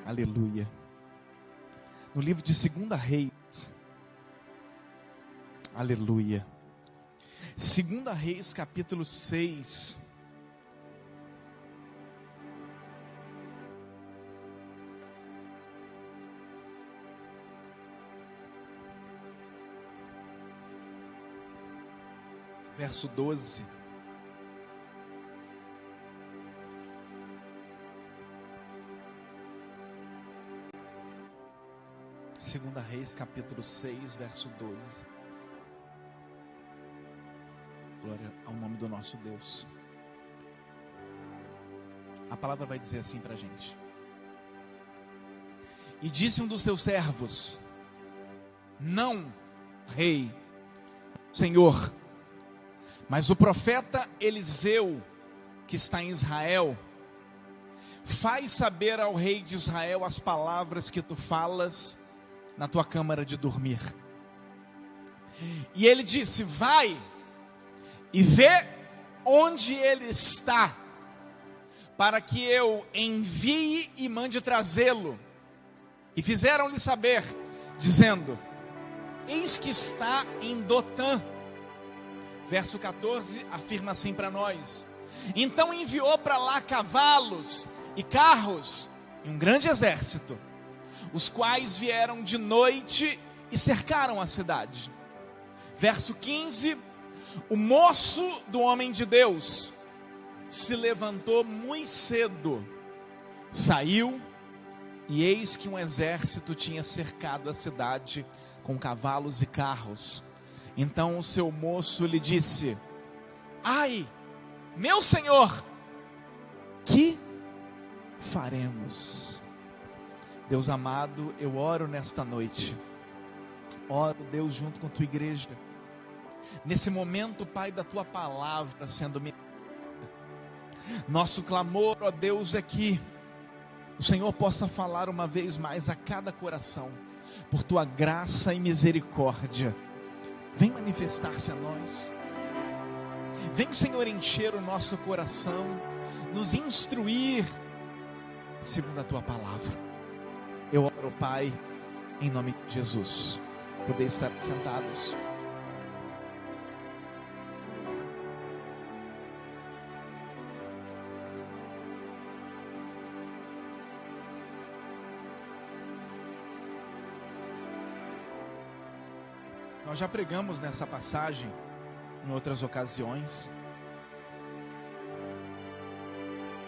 Aleluia. No livro de 2 Reis. Aleluia. 2 Reis, capítulo 6. Verso 12. Segunda Reis, capítulo 6, verso 12. Glória ao nome do nosso Deus. A palavra vai dizer assim para a gente. E disse um dos seus servos: não, rei, Senhor, mas o profeta Eliseu, que está em Israel, faz saber ao rei de Israel as palavras que tu falas na tua câmara de dormir. E ele disse: vai e vê onde ele está, para que eu envie e mande trazê-lo. E fizeram-lhe saber, dizendo: eis que está em Dotã. Verso 14 afirma assim para nós: então enviou para lá cavalos e carros e um grande exército, os quais vieram de noite e cercaram a cidade. Verso 15: o moço do homem de Deus se levantou muito cedo, saiu, e eis que um exército tinha cercado a cidade com cavalos e carros. Então o seu moço lhe disse: ai, meu senhor, que faremos? Deus amado, eu oro nesta noite, oro, Deus, junto com a tua igreja, nesse momento, Pai, da tua palavra sendo ministrada. Nosso clamor, ó Deus, é que o Senhor possa falar uma vez mais a cada coração, por tua graça e misericórdia. Vem manifestar-se a nós, vem, Senhor, encher o nosso coração, nos instruir segundo a tua palavra. Eu oro, Pai, em nome de Jesus. Poder estar sentados. Nós já pregamos nessa passagem em outras ocasiões,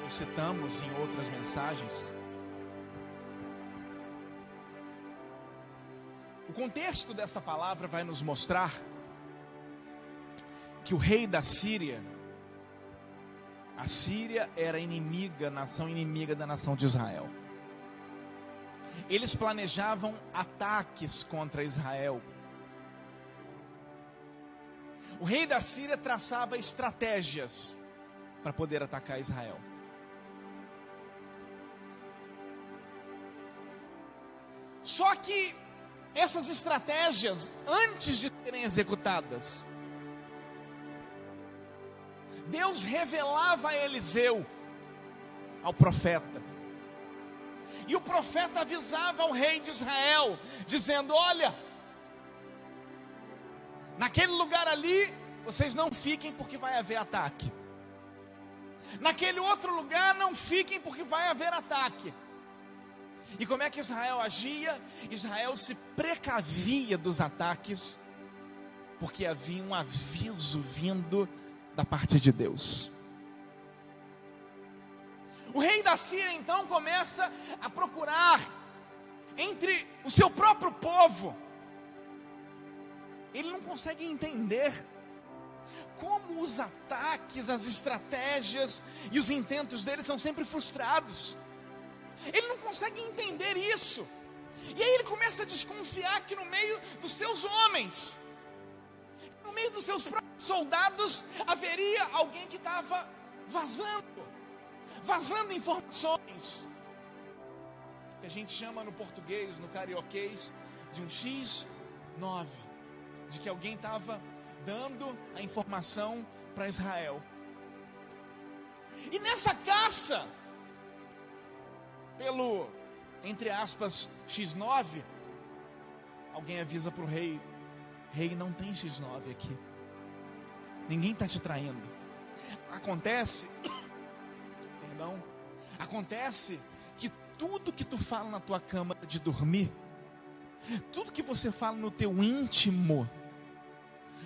ou citamos em outras mensagens. O contexto dessa palavra vai nos mostrar que o rei da Síria, a Síria era inimiga, nação inimiga da nação de Israel. Eles planejavam ataques contra Israel. O rei da Síria traçava estratégias para poder atacar Israel. Só que essas estratégias, antes de serem executadas, Deus revelava a Eliseu, ao profeta, e o profeta avisava ao rei de Israel, dizendo: olha, naquele lugar ali, vocês não fiquem porque vai haver ataque. Naquele outro lugar, não fiquem porque vai haver ataque. E como é que Israel agia? Israel se precavia dos ataques, porque havia um aviso vindo da parte de Deus. O rei da Síria então começa a procurar entre o seu próprio povo. Ele não consegue entender como os ataques, as estratégias e os intentos dele são sempre frustrados. Ele não consegue entender isso. E aí ele começa a desconfiar que no meio dos seus homens, no meio dos seus próprios soldados, haveria alguém que estava vazando informações, que a gente chama no português, no carioquês, de um X9, de que alguém estava dando a informação para Israel. E nessa caça pelo entre aspas, X9, alguém avisa para o rei: rei, não tem X9 aqui, ninguém está te traindo. Acontece que tudo que tu fala na tua cama de dormir, tudo que você fala no teu íntimo,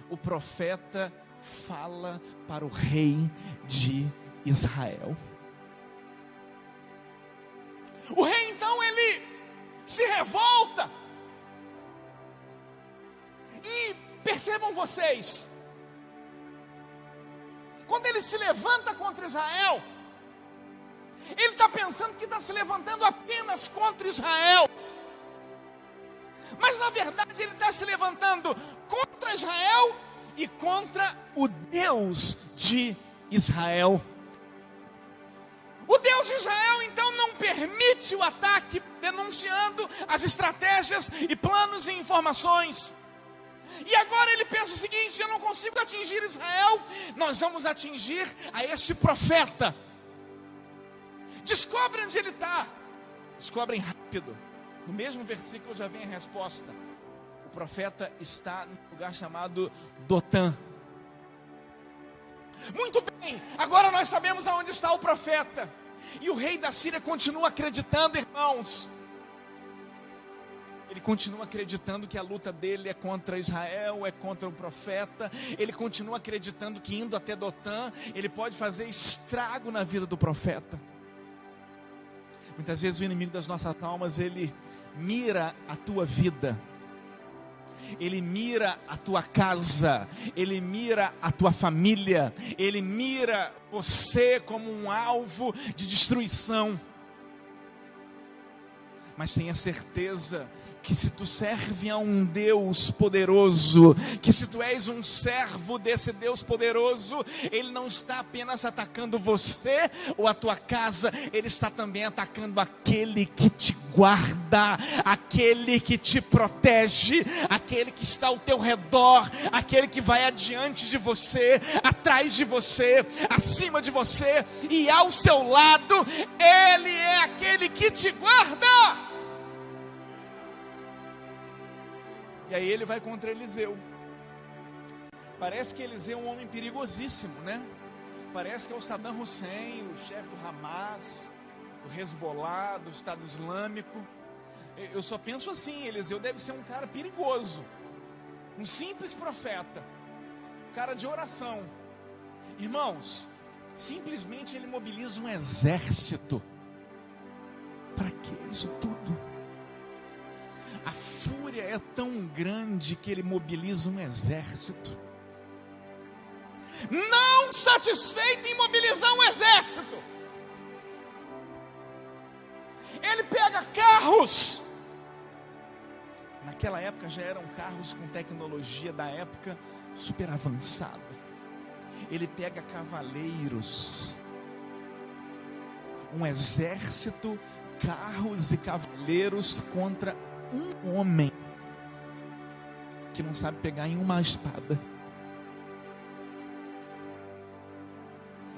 o profeta fala para o rei de Israel. O rei então ele se revolta. E percebam vocês, quando ele se levanta contra Israel, ele está pensando que está se levantando apenas contra Israel, mas na verdade ele está se levantando contra Israel e contra o Deus de Israel. O Deus de Israel então não permite o ataque, denunciando as estratégias e planos e informações. E agora ele pensa o seguinte: eu não consigo atingir Israel, nós vamos atingir a este profeta. Descobrem onde ele está, descobrem rápido. No mesmo versículo já vem a resposta: o profeta está num lugar chamado Dotã. Muito bem, agora nós sabemos aonde está o profeta. E o rei da Síria continua acreditando, irmãos. Ele continua acreditando que a luta dele é contra Israel, é contra o profeta. Ele continua acreditando que indo até Dotã, ele pode fazer estrago na vida do profeta. Muitas vezes o inimigo das nossas almas, ele mira a tua vida, ele mira a tua casa, ele mira a tua família, ele mira você como um alvo de destruição. Mas tenha certeza que se tu serve a um Deus poderoso, que se tu és um servo desse Deus poderoso, Ele não está apenas atacando você ou a tua casa, Ele está também atacando aquele que te guarda, aquele que te protege, aquele que está ao teu redor, aquele que vai adiante de você, atrás de você, acima de você e ao seu lado. Ele é aquele que te guarda. E aí ele vai contra Eliseu. Parece que Eliseu é um homem perigosíssimo, né? Parece que é o Saddam Hussein, o chefe do Hamas, do Hezbollah, do Estado Islâmico. Eu só penso assim: Eliseu deve ser um cara perigoso, um simples profeta, um cara de oração. Irmãos, simplesmente ele mobiliza um exército. Para que isso tudo? A fúria é tão grande que ele mobiliza um exército. Não satisfeito em mobilizar um exército, ele pega carros. Naquela época já eram carros com tecnologia da época super avançada. Ele pega cavaleiros, um exército, carros e cavaleiros contra um homem que não sabe pegar em uma espada.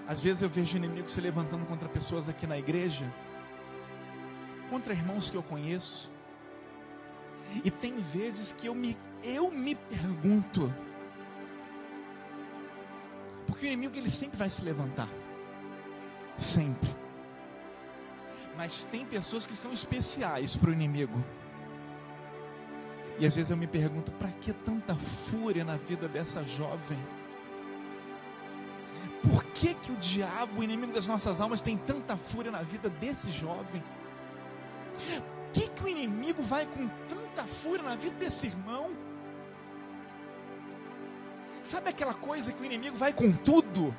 Às vezes eu vejo o inimigo se levantando contra pessoas aqui na igreja, contra irmãos que eu conheço, e tem vezes que eu me pergunto, porque o inimigo ele sempre vai se levantar, sempre. Mas tem pessoas que são especiais para o inimigo. E às vezes eu me pergunto: para que tanta fúria na vida dessa jovem? Por que o diabo, o inimigo das nossas almas, tem tanta fúria na vida desse jovem? Por que o inimigo vai com tanta fúria na vida desse irmão? Sabe aquela coisa que o inimigo vai com tudo?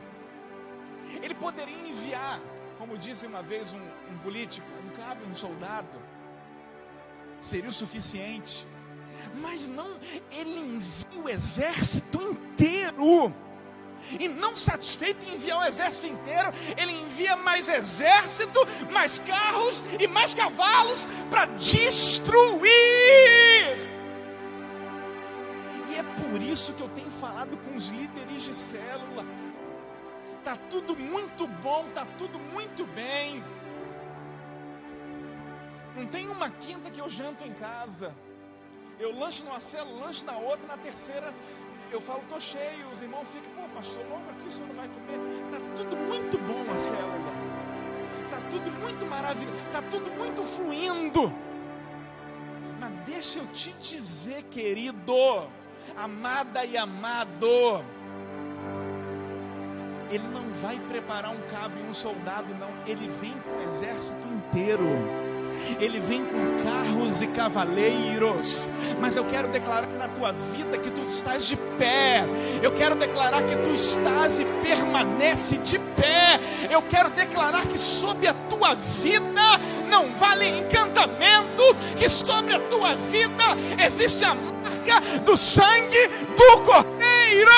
Ele poderia enviar, como disse uma vez um político, um cabo, um soldado, seria o suficiente. Mas não, ele envia o exército inteiro. E não satisfeito em enviar o exército inteiro, ele envia mais exército, mais carros e mais cavalos para destruir. E é por isso que eu tenho falado com os líderes de célula. Está tudo muito bom, está tudo muito bem, Não tem uma quinta que eu janto em casa. Eu lancho numa célula, lancho na outra, na terceira eu falo, tô cheio. Os irmãos ficam, pô pastor, logo aqui o senhor não vai comer. Está tudo muito bom a célula. Está tudo muito maravilhoso. Está tudo muito fluindo. Mas deixa eu te dizer, querido, amada e amado, Ele não vai preparar um cabo e um soldado, não. Ele vem com o exército inteiro. Ele vem com carros e cavaleiros. Mas eu quero declarar na tua vida que tu estás de pé. Eu quero declarar que tu estás e permanece de pé. Eu quero declarar que sobre a tua vida não vale encantamento, que sobre a tua vida existe a marca do sangue do Cordeiro.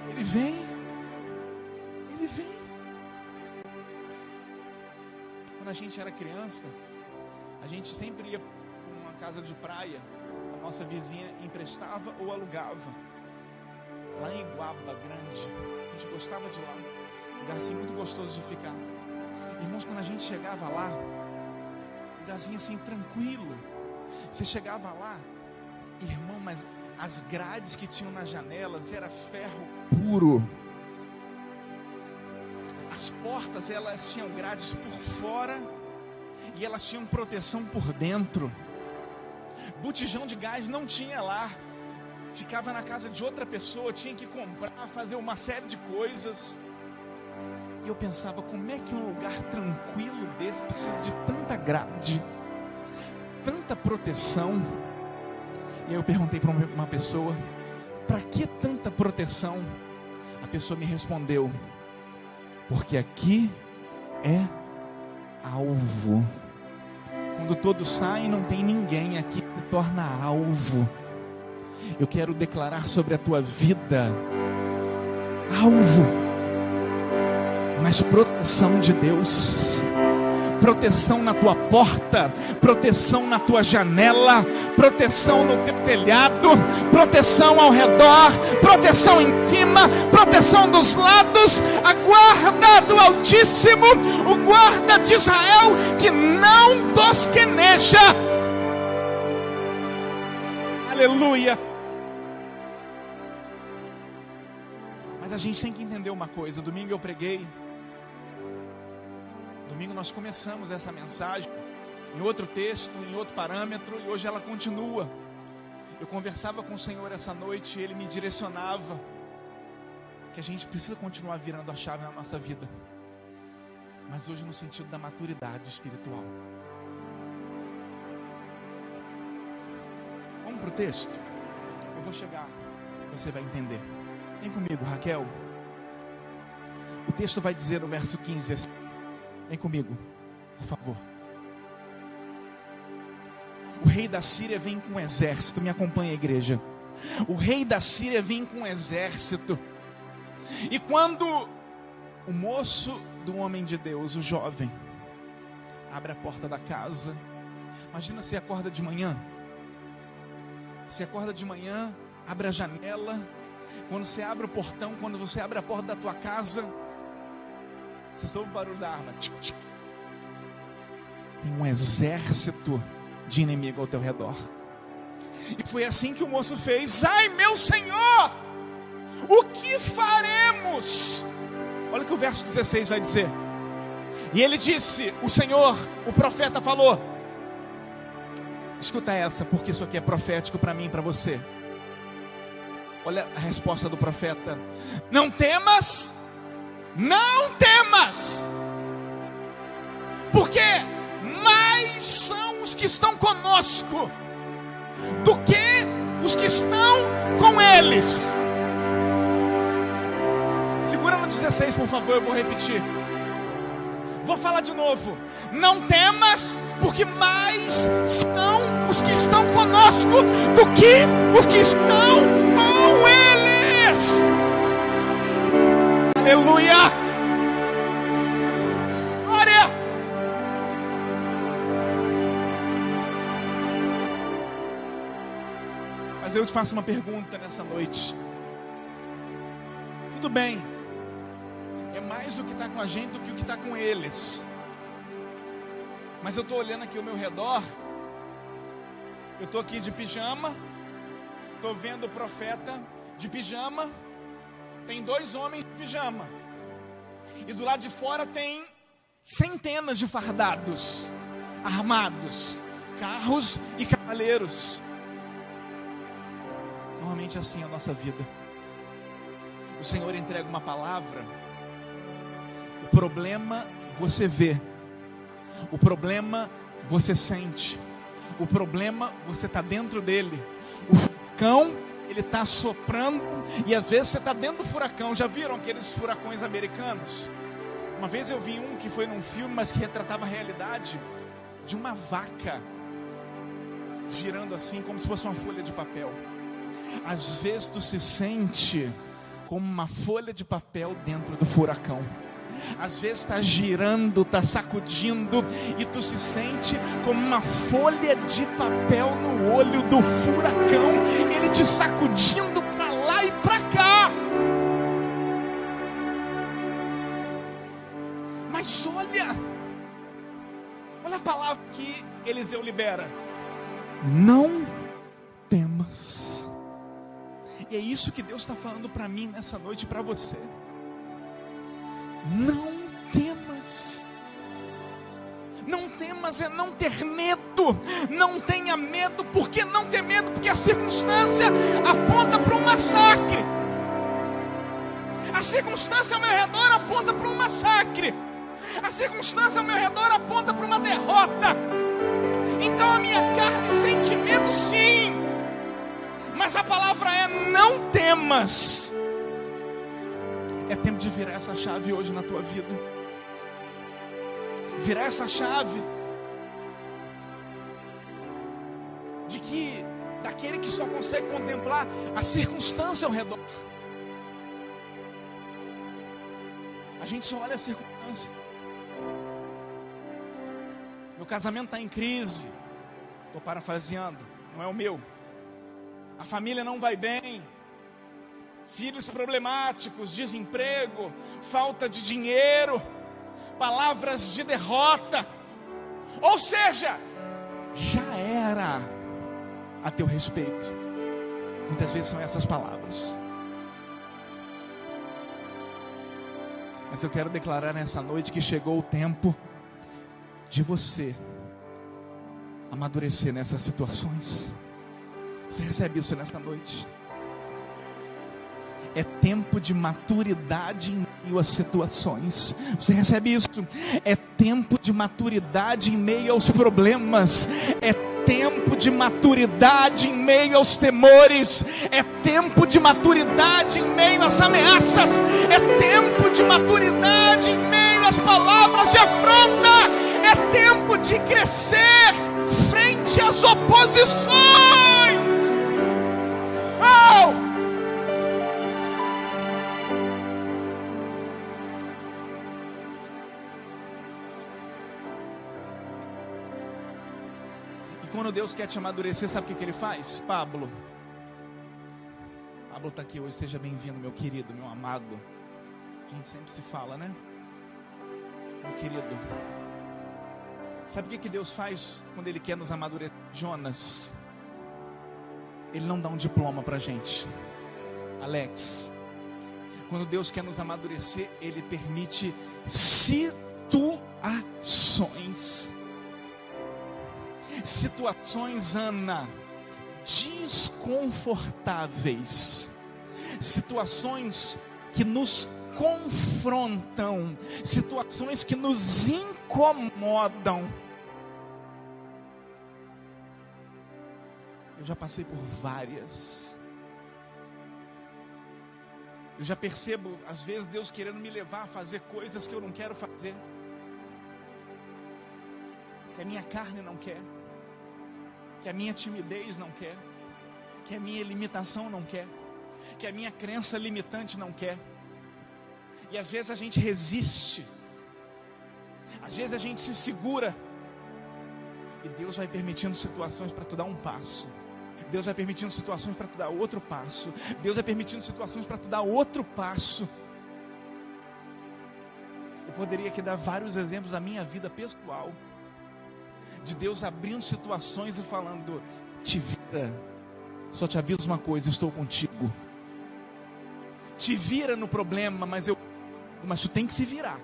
Ele vem. Quando a gente era criança, a gente sempre ia para uma casa de praia, a nossa vizinha emprestava ou alugava, lá em Iguaba Grande. A gente gostava de lá, um lugar assim muito gostoso de ficar. Irmãos, quando a gente chegava lá, um lugarzinho assim tranquilo, você chegava lá, irmão, mas as grades que tinham nas janelas era ferro puro. As portas, elas tinham grades por fora e elas tinham proteção por dentro. Botijão de gás não tinha lá, ficava na casa de outra pessoa, tinha que comprar, fazer uma série de coisas. E eu pensava, como é que um lugar tranquilo desse precisa de tanta grade, tanta proteção? E aí eu perguntei para uma pessoa, para que tanta proteção? A pessoa me respondeu, porque aqui é alvo. Quando todos saem, não tem ninguém aqui que torna alvo. Eu quero declarar sobre a tua vida alvo, mas proteção de Deus. Proteção na tua porta, proteção na tua janela, proteção no teu telhado, proteção ao redor, proteção em cima, proteção dos lados, a guarda do Altíssimo, o guarda de Israel que não tosqueneja. Aleluia. Mas a gente tem que entender uma coisa. Domingo eu preguei. Domingo nós começamos essa mensagem em outro texto, em outro parâmetro, e hoje ela continua. Eu conversava com o Senhor essa noite e Ele me direcionava que a gente precisa continuar virando a chave na nossa vida, mas hoje no sentido da maturidade espiritual. Vamos para o texto? Eu vou chegar, você vai entender. Vem comigo, Raquel. O texto vai dizer no verso 15 assim. Vem comigo, por favor. O rei da Síria vem com um exército. Me acompanha, igreja. O rei da Síria vem com um exército. E quando o moço do homem de Deus, o jovem, abre a porta da casa. Imagina se acorda de manhã. Se acorda de manhã, abre a janela. Quando você abre o portão, quando você abre a porta da tua casa, você ouve o barulho da arma. Tem um exército de inimigo ao teu redor. E foi assim que o moço fez. Ai, meu Senhor, o que faremos? Olha o que o verso 16 vai dizer. E ele disse, o Senhor, o profeta falou. Escuta essa, porque isso aqui é profético para mim e para você. Olha a resposta do profeta. Não temas, não temas, porque mais são os que estão conosco do que os que estão com eles. Segura no 16, por favor, eu vou repetir. Vou falar de novo. Não temas, porque mais são os que estão conosco do que os que estão com eles. Aleluia. Glória. Mas eu te faço uma pergunta nessa noite. Tudo bem, é mais mais o que está com a gente do que o que está com eles. Mas eu estou olhando aqui ao meu redor, eu estou aqui de pijama, estou vendo o profeta de pijama, tem 2 homens de pijama, e do lado de fora tem centenas de fardados, armados, carros e cavaleiros. Normalmente assim é a nossa vida. O Senhor entrega uma palavra, o problema você vê, o problema você sente, o problema você está dentro dele, o furacão ele está soprando, e às vezes você está dentro do furacão. Já viram aqueles furacões americanos? Uma vez eu vi um que foi num filme, mas que retratava a realidade de uma vaca girando assim, como se fosse uma folha de papel. Às vezes tu se sente como uma folha de papel dentro do furacão. Às vezes está girando, está sacudindo, e tu se sente como uma folha de papel no olho do furacão, ele te sacudindo para lá e para cá. Mas olha a palavra que Eliseu libera: não temas. E é isso que Deus está falando para mim nessa noite, para você. Não temas. Não temas é não ter medo. Não tenha medo. Por que não ter medo? Porque a circunstância aponta para um massacre. A circunstância ao meu redor aponta para um massacre. A circunstância ao meu redor aponta para uma derrota. Então a minha carne sente medo, sim, mas a palavra é: não temas. É tempo de virar essa chave hoje na tua vida. Virar essa chave de que daquele que só consegue contemplar a circunstância ao redor. A gente só olha a circunstância. Meu casamento está em crise. Estou parafraseando, não é o meu. A família não vai bem. Filhos problemáticos, desemprego, falta de dinheiro, palavras de derrota. Ou seja, já era a teu respeito. Muitas vezes são essas palavras. Mas eu quero declarar nessa noite que chegou o tempo de você amadurecer nessas situações. Você recebe isso nessa noite? É tempo de maturidade em meio às situações. Você recebe isso? É tempo de maturidade em meio aos problemas. É tempo de maturidade em meio aos temores. É tempo de maturidade em meio às ameaças. É tempo de maturidade em meio às palavras de afronta. É tempo de crescer frente às oposições. Oh! Quando Deus quer te amadurecer, sabe o que Ele faz? Pablo está aqui hoje, seja bem-vindo, meu querido, meu amado. A gente sempre se fala, né? Meu querido, sabe o que Deus faz quando Ele quer nos amadurecer? Jonas, Ele não dá um diploma pra gente. Alex, quando Deus quer nos amadurecer, Ele permite situações. Situações, Ana, desconfortáveis, situações que nos confrontam, situações que nos incomodam. Eu já passei por várias. Eu já percebo, às vezes, Deus querendo me levar a fazer coisas que eu não quero fazer, que a minha carne não quer, que a minha timidez não quer, que a minha limitação não quer, que a minha crença limitante não quer. E às vezes a gente resiste, às vezes a gente se segura, e Deus vai permitindo situações para tu dar um passo. Deus vai permitindo situações para tu dar outro passo. Deus vai permitindo situações para tu dar outro passo. Eu poderia aqui dar vários exemplos da minha vida pessoal, de Deus abrindo situações e falando: te vira, só te aviso uma coisa, estou contigo. Te vira no problema, mas tu tem que se virar.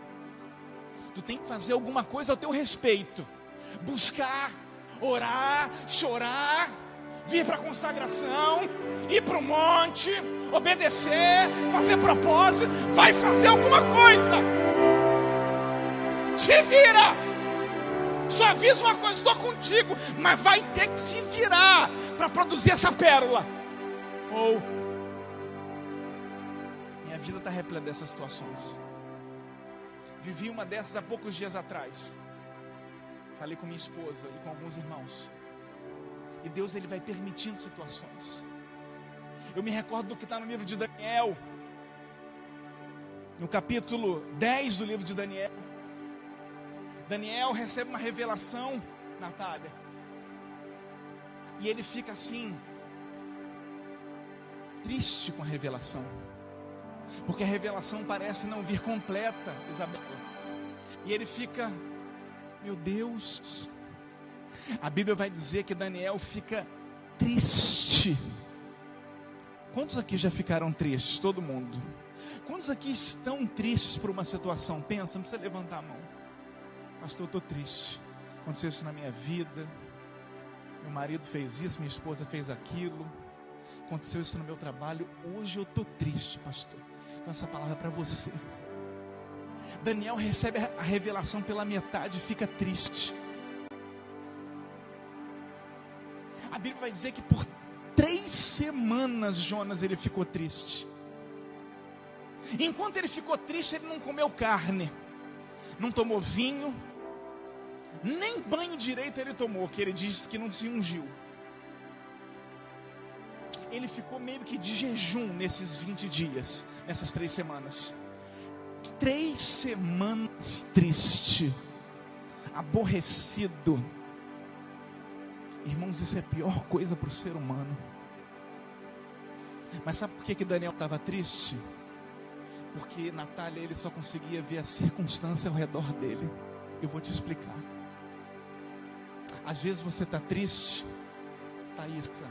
Tu tem que fazer alguma coisa ao teu respeito. Buscar, orar, chorar, vir para a consagração, ir para o monte, obedecer, fazer propósito. Vai fazer alguma coisa. Te vira. Só avisa uma coisa, estou contigo, mas vai ter que se virar para produzir essa pérola. Ou minha vida está repleta dessas situações. Vivi uma dessas há poucos dias atrás. Falei com minha esposa e com alguns irmãos. E Deus, Ele vai permitindo situações. Eu me recordo do que está no livro de Daniel, no capítulo 10 do livro de Daniel. Daniel recebe uma revelação, Natália, e ele fica assim, triste com a revelação, porque a revelação parece não vir completa, Isabela. E ele fica: meu Deus. A Bíblia vai dizer que Daniel fica triste. Quantos aqui já ficaram tristes? Todo mundo. Quantos aqui estão tristes por uma situação? Pensa, não precisa levantar a mão. Pastor, eu estou triste. Aconteceu isso na minha vida. Meu marido fez isso, minha esposa fez aquilo. Aconteceu isso no meu trabalho. Hoje eu estou triste, pastor. Então essa palavra é para você. Daniel recebe a revelação pela metade e fica triste. A Bíblia vai dizer que por 3 semanas Jonas ele ficou triste. Enquanto ele ficou triste, ele não comeu carne, não tomou vinho, nem banho direito ele tomou, que ele disse que não se ungiu. Ele ficou meio que de jejum nesses 20 dias, nessas 3 semanas. 3 semanas triste, aborrecido. Irmãos, isso é a pior coisa para o ser humano. Mas sabe por que Daniel estava triste? Porque, Natália, ele só conseguia ver a circunstância ao redor dele. Eu vou te explicar. Às vezes você está triste, Thaísa.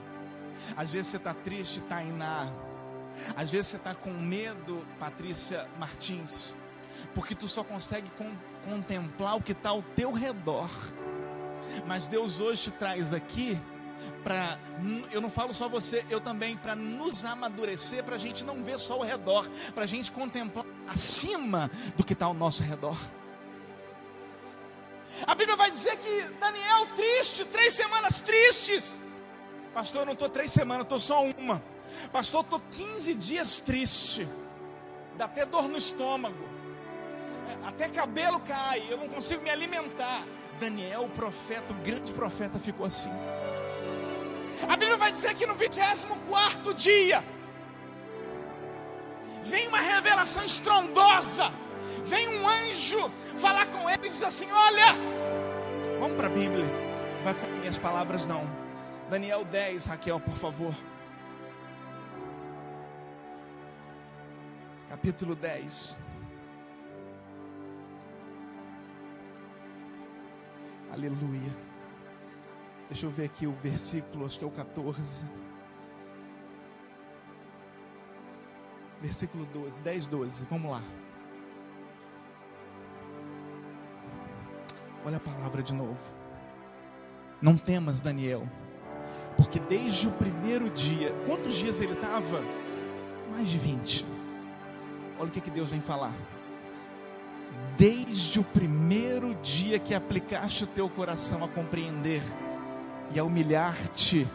Às vezes você está triste, Tainá. Às vezes você está com medo, Patrícia Martins, porque tu só consegue contemplar o que está ao teu redor. Mas Deus hoje te traz aqui para, eu não falo só você, eu também, para nos amadurecer, para a gente não ver só ao redor, para a gente contemplar acima do que está ao nosso redor. A Bíblia vai dizer que Daniel triste, 3 semanas tristes. Pastor, eu não estou 3 semanas, estou só uma. Pastor, eu estou 15 dias triste. Dá até dor no estômago, até cabelo cai, eu não consigo me alimentar. Daniel, o profeta, o grande profeta, ficou assim. A Bíblia vai dizer que no 24º dia vem uma revelação estrondosa. Vem um anjo falar com ele e diz assim: olha, vamos para a Bíblia. Não vai ficar com minhas palavras não. Daniel 10, Raquel, por favor. Capítulo 10. Aleluia. Deixa eu ver aqui o versículo, acho que é o 14. Versículo 12, 10, 12, vamos lá. Olha a palavra de novo. Não temas, Daniel, porque desde o primeiro dia, quantos dias ele estava? Mais de 20. Olha o que Deus vem falar. Desde o primeiro dia que aplicaste o teu coração a compreender e a humilhar-te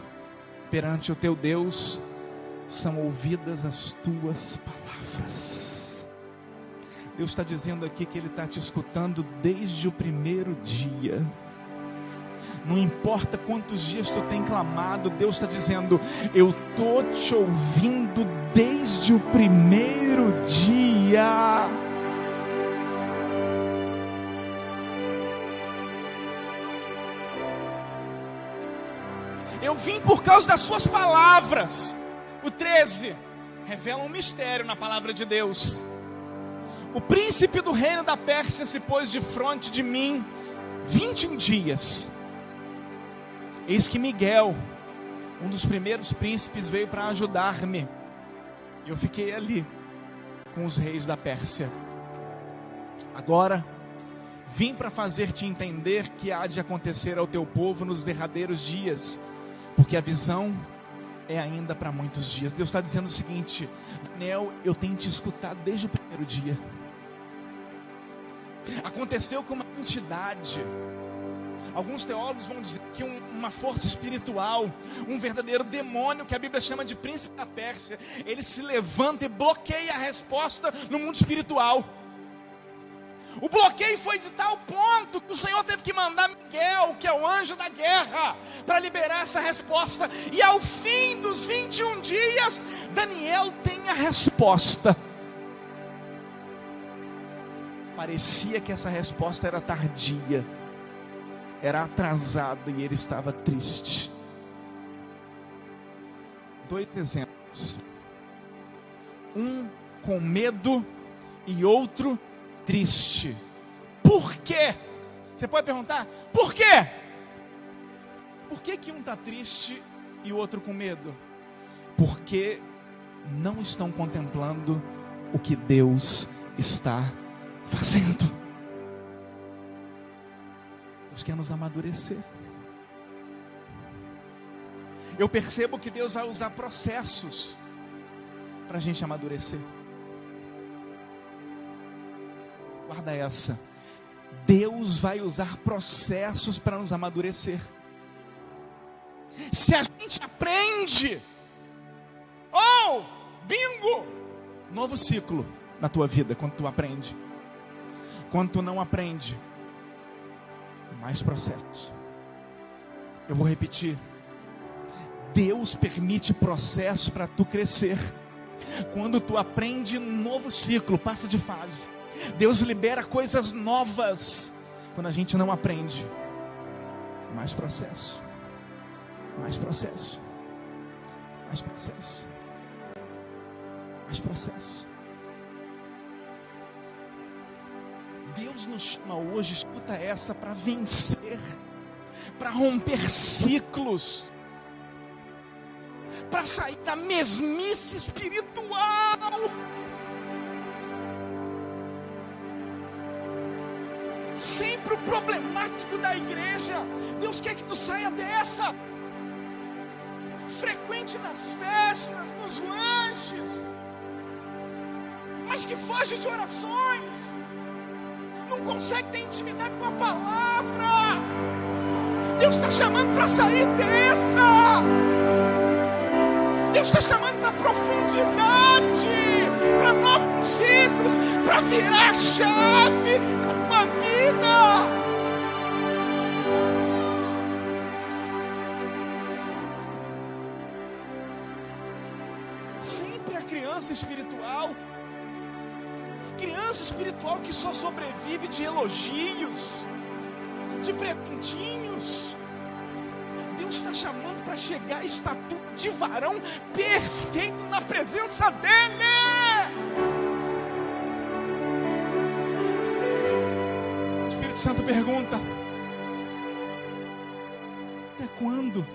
perante o teu Deus, são ouvidas as tuas palavras. Deus está dizendo aqui que Ele está te escutando desde o primeiro dia. Não importa quantos dias tu tem clamado, Deus está dizendo: eu estou te ouvindo desde o primeiro dia. Eu vim por causa das suas palavras. O 13 revela um mistério na palavra de Deus. O príncipe do reino da Pérsia se pôs de frente de mim 21 dias. Eis que Miguel, um dos primeiros príncipes, veio para ajudar-me. E eu fiquei ali com os reis da Pérsia. Agora vim para fazer-te entender que há de acontecer ao teu povo nos derradeiros dias, porque a visão é ainda para muitos dias. Deus está dizendo o seguinte: Daniel, eu tenho te escutado desde o primeiro dia. Aconteceu com uma entidade. Alguns teólogos vão dizer que uma força espiritual, um verdadeiro demônio, que a Bíblia chama de príncipe da Pérsia, ele se levanta e bloqueia a resposta no mundo espiritual. O bloqueio foi de tal ponto que o Senhor teve que mandar Miguel, que é o anjo da guerra, para liberar essa resposta. E ao fim dos 21 dias, Daniel tem a resposta. Parecia que essa resposta era tardia, era atrasada, e ele estava triste. 2 exemplos: um com medo e outro triste. Por quê? Você pode perguntar, por quê? Por que que um está triste e o outro com medo? Porque não estão contemplando o que Deus está fazendo. Deus quer nos amadurecer. Eu percebo que Deus vai usar processos para a gente amadurecer. Guarda essa. Deus vai usar processos para nos amadurecer. Se a gente aprende, bingo, novo ciclo na tua vida quando tu aprende. Quando tu não aprende, mais processos. Eu vou repetir. Deus permite processos para tu crescer. Quando tu aprende, novo ciclo, passa de fase. Deus libera coisas novas. Quando a gente não aprende, mais processo, mais processo, mais processo, mais processo. Deus nos chama hoje, escuta essa, para vencer, para romper ciclos, para sair da mesmice espiritual. Sempre o problemático da igreja. Deus quer que tu saia dessa. Frequente nas festas, nos lanches, mas que foge de orações. Não consegue ter intimidade com a palavra. Deus está chamando para sair dessa. Deus está chamando para profundidade, para novos ciclos, para virar a chave da tua vida. Sempre a criança espiritual. Criança espiritual que só sobrevive de elogios, de presentinhos. Deus está chamando para chegar à estatura de varão perfeito na presença dEle. O Espírito Santo pergunta: até quando?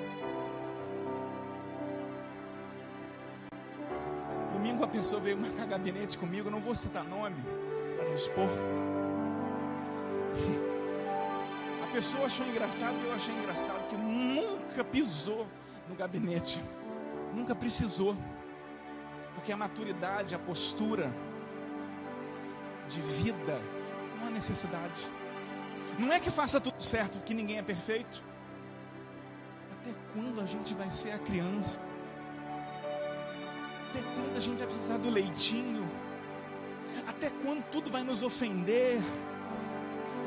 Domingo a pessoa veio marcar gabinete comigo, eu não vou citar nome para não expor. A pessoa achou engraçado e eu achei engraçado, que nunca pisou no gabinete, nunca precisou, porque a maturidade, a postura de vida não há necessidade. Não é que faça tudo certo, porque ninguém é perfeito. Até quando a gente vai ser a criança? Até quando a gente vai precisar do leitinho? Até quando tudo vai nos ofender?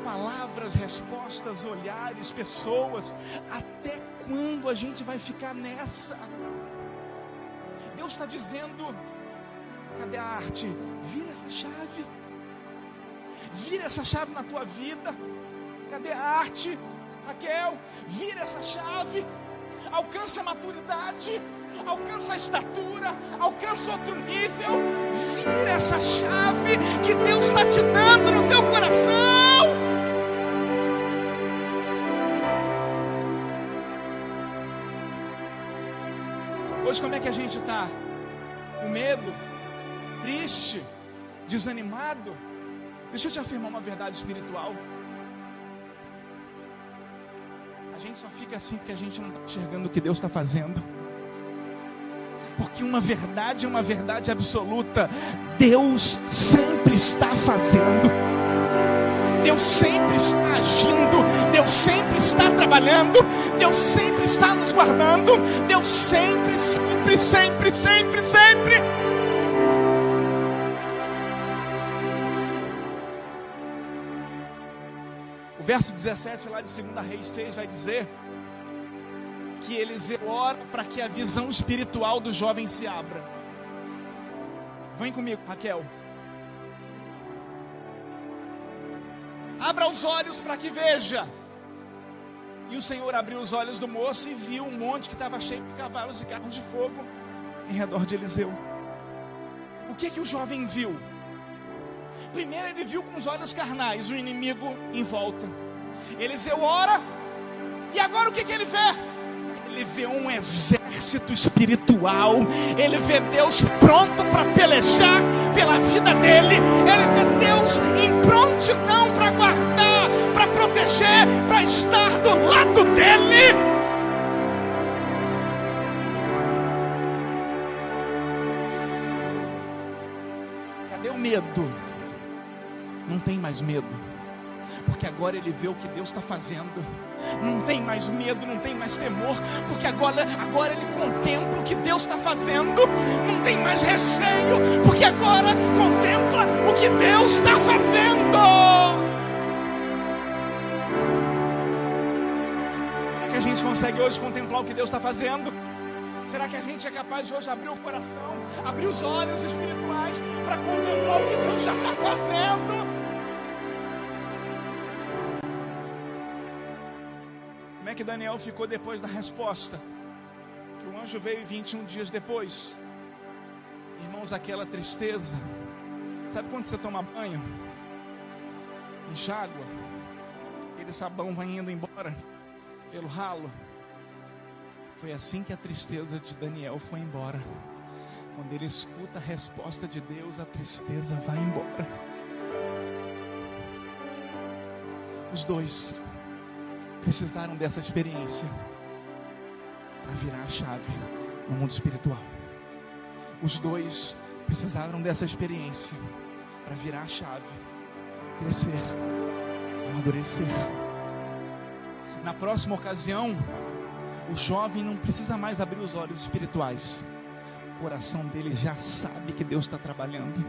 Palavras, respostas, olhares, pessoas. Até quando a gente vai ficar nessa? Deus está dizendo: cadê a arte? Vira essa chave. Vira essa chave na tua vida. Cadê a arte? Raquel, vira essa chave. alcança a maturidade, alcança a estatura, alcança outro nível. Vira essa chave que Deus está te dando no teu coração. Hoje como é que a gente está? Com medo, triste, desanimado? Deixa eu te afirmar uma verdade espiritual. A gente só fica assim porque a gente não está enxergando o que Deus está fazendo. Porque uma verdade é uma verdade absoluta: Deus sempre está fazendo, Deus sempre está agindo, Deus sempre está trabalhando, Deus sempre está nos guardando, Deus sempre, sempre, sempre, sempre, sempre. O verso 17 lá de 2 Reis 6 vai dizer que Eliseu ora para que a visão espiritual do jovem se abra. Vem comigo, Raquel. Abra os olhos para que veja. E o Senhor abriu os olhos do moço e viu um monte que estava cheio de cavalos e carros de fogo em redor de Eliseu. O que o jovem viu? Primeiro ele viu com os olhos carnais o inimigo em volta. Eliseu ora, e agora o que ele vê? Ele vê um exército espiritual. Ele vê Deus pronto para pelejar pela vida dele. Ele vê Deus em prontidão para guardar, para proteger, para estar do lado dele. Cadê o medo? Não tem mais medo, porque agora ele vê o que Deus está fazendo. Não tem mais medo, não tem mais temor, porque agora ele contempla o que Deus está fazendo. Não tem mais receio, porque agora contempla o que Deus está fazendo. Como é que a gente consegue hoje contemplar o que Deus está fazendo? Será que a gente é capaz de hoje abrir o coração, abrir os olhos espirituais para contemplar o que Deus já está fazendo? Como é que Daniel ficou depois da resposta? Que o anjo veio 21 dias depois. Irmãos, aquela tristeza. Sabe quando você toma banho? Enxágua. Aquele sabão vai indo embora pelo ralo. Foi assim que a tristeza de Daniel foi embora. Quando ele escuta a resposta de Deus, a tristeza vai embora. Os dois precisaram dessa experiência para virar a chave no mundo espiritual. Os dois precisaram dessa experiência para virar a chave, crescer, amadurecer. Na próxima ocasião, o jovem não precisa mais abrir os olhos espirituais. O coração dele já sabe que Deus está trabalhando.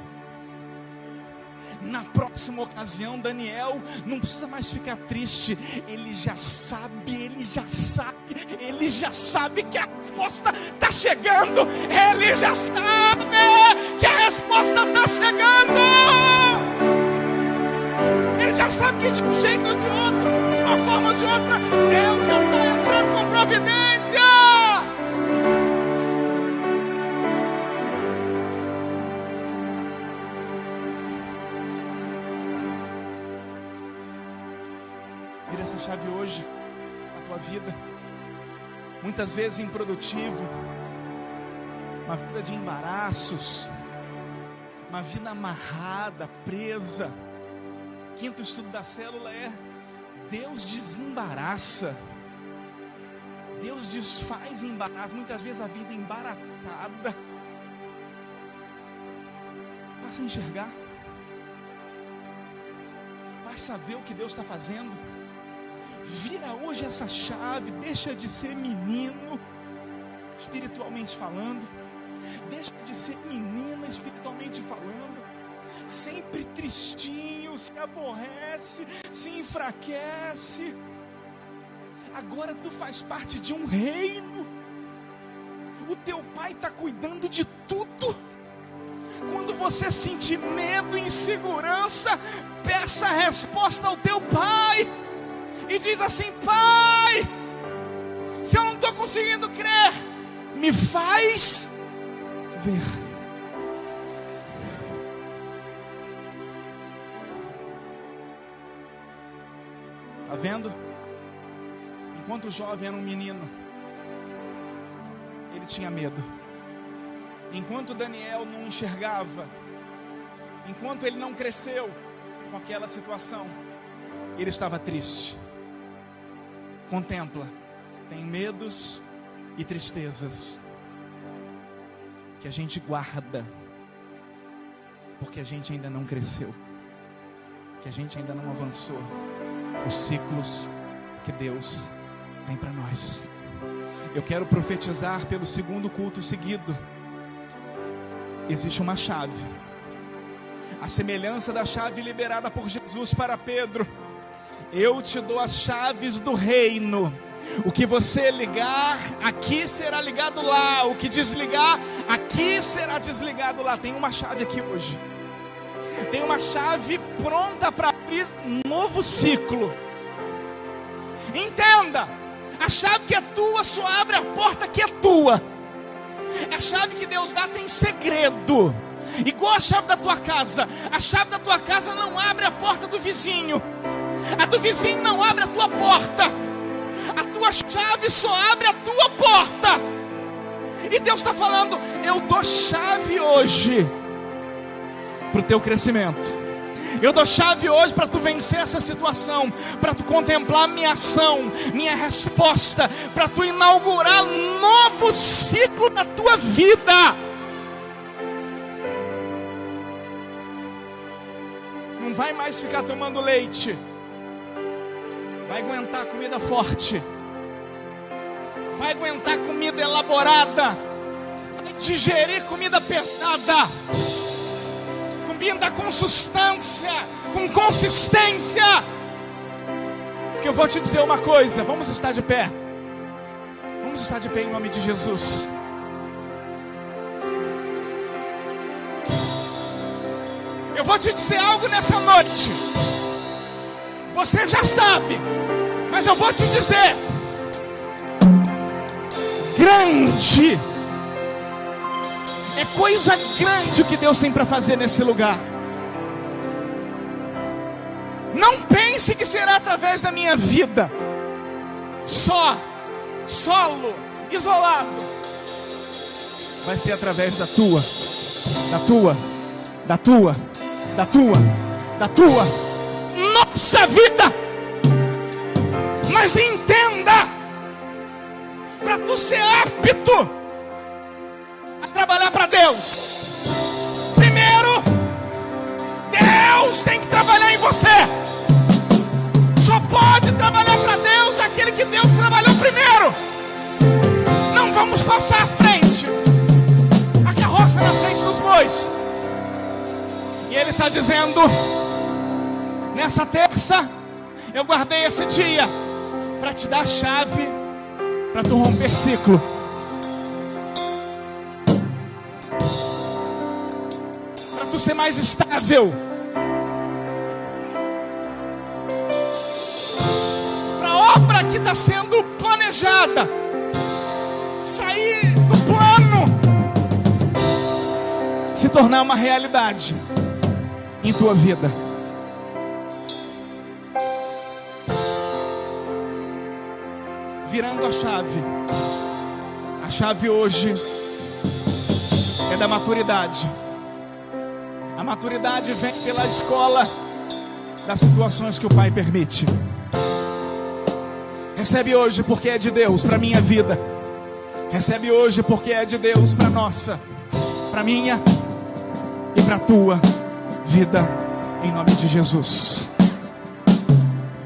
Na próxima ocasião, Daniel não precisa mais ficar triste. Ele já sabe que a resposta está chegando. Ele já sabe que a resposta está chegando. Ele já sabe que de um jeito ou de outro, de uma forma ou de outra, Deus já está entrando com providência. Vira essa chave hoje na tua vida. Muitas vezes improdutivo, uma vida de embaraços, uma vida amarrada, presa. Quinto estudo da célula é: Deus desembaraça, Deus desfaz embaraço. Muitas vezes a vida é embaratada. Passa a enxergar, passa a ver o que Deus está fazendo. Vira hoje essa chave. Deixa de ser menino, espiritualmente falando. Deixa de ser menina, espiritualmente falando. Sempre tristinho, se aborrece, se enfraquece. Agora tu faz parte de um reino. O teu pai está cuidando de tudo. Quando você sentir medo, insegurança, peça a resposta ao teu pai. E diz assim: Pai, Se eu não estou conseguindo crer, me faz ver. Está vendo? Enquanto o jovem era um menino, ele tinha medo. Enquanto Daniel não enxergava, enquanto ele não cresceu com aquela situação, ele estava triste. Contempla, tem medos e tristezas que a gente guarda, porque a gente ainda não cresceu, que a gente ainda não avançou os ciclos que Deus tem para nós. Eu quero profetizar pelo segundo culto seguido. Existe uma chave, a semelhança da chave liberada por Jesus para Pedro. Eu te dou as chaves do reino. O que você ligar aqui será ligado lá, o que desligar aqui será desligado lá. Tem uma chave aqui hoje, tem uma chave pronta para abrir um novo ciclo. Entenda, a chave que é tua só abre a porta que é tua. A chave que Deus dá tem segredo. Igual a chave da tua casa. A chave da tua casa não abre a porta do vizinho. A do vizinho não abre a tua porta. A tua chave só abre a tua porta. E Deus está falando: eu dou chave hoje para o teu crescimento. Eu dou chave hoje para tu vencer essa situação, para tu contemplar minha ação, minha resposta, para tu inaugurar um novo ciclo na tua vida. Não vai mais ficar tomando leite, vai aguentar comida forte, vai aguentar comida elaborada, vai digerir comida pesada, comida com substância, com consistência. Porque eu vou te dizer uma coisa, vamos estar de pé. Vamos estar de pé em nome de Jesus. Eu vou te dizer algo nessa noite. Você já sabe, mas eu vou te dizer: grande, é coisa grande o que Deus tem para fazer nesse lugar. Não pense que será através da minha vida, solo, isolado. Vai ser através da tua nossa vida. Mas entenda, para tu ser apto a trabalhar para Deus, primeiro Deus tem que trabalhar em você. Só pode trabalhar para Deus aquele que Deus trabalhou primeiro. Não vamos passar à frente, a carroça na frente dos bois. E Ele está dizendo: nessa terça eu guardei esse dia para te dar a chave para tu romper ciclo. Para tu ser mais estável. Para a obra que está sendo planejada sair do plano, se tornar uma realidade em tua vida. Virando a chave hoje é da maturidade. A maturidade vem pela escola das situações que o Pai permite. Recebe hoje porque é de Deus para minha vida. Recebe hoje porque é de Deus para nossa, para minha e para tua vida, em nome de Jesus.